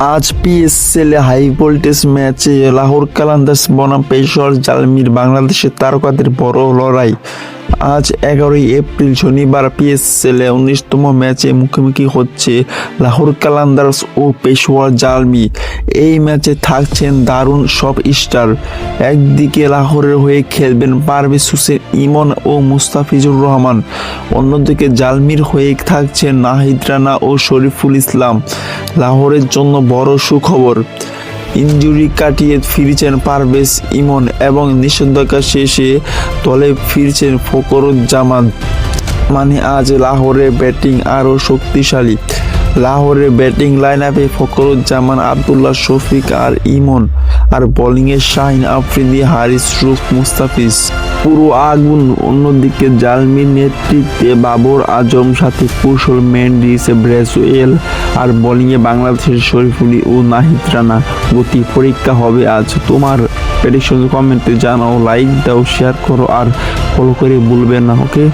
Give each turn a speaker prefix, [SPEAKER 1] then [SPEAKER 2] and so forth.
[SPEAKER 1] আজ পিএসএলে high voltage ম্যাচে লাহোর কালান্দার্স বনাম পেশোয়ার জালমির বাংলাদেশের তারকাদের বড় লড়াই। আজ 11 এপ্রিল শনিবার পিএসএলে 19তম ম্যাচে মুখোমুখি হচ্ছে লাহোর কালান্দার্স ও পেশোয়ার জালমি। এই ম্যাচে থাকছেন দারুণ সব স্টার। একদিকে লাহোরের হয়ে খেলবেন পারভেজ হোসেন ইমন ও মুস্তাফিজুর রহমান, অন্যদিকে জালমির হয়ে থাকছেন নাহিদ রানা ও শরীফুল ইসলাম। লাহোরের জন্য বড় সুখবর, ইনজুরি কাটিয়ে ফিরছেন পারভেজ ইমন এবং নিষেধাজ্ঞা শেষে দলে ফিরছেন ফখরুজ্জামান। মানে আজ লাহোরের ব্যাটিং আরও শক্তিশালী। লাহোরের ব্যাটিং লাইন আপে ফখরুজ্জামান, আবদুল্লাহ শফিক আর ইমন, আর বোলিংয়ে শাহিন আফ্রিদি, হারিস রুফ, মুস্তাফিজ পুরো আগুন। অন্যদিকে জালমির নেতৃত্বে বাবর আজম, সাথে কৌশল মেন্ডিস, ব্রেসওয়েল আর বোলিংয়ে বাংলাদেশের শরীফুলি ও নাহিদ রানা। গতি পরীক্ষা হবে আজ। তোমার প্রেডিকশন কমেন্টে জানাও, লাইক দাও, শেয়ার করো আর ফলো করে ভুলবে না। ওকে।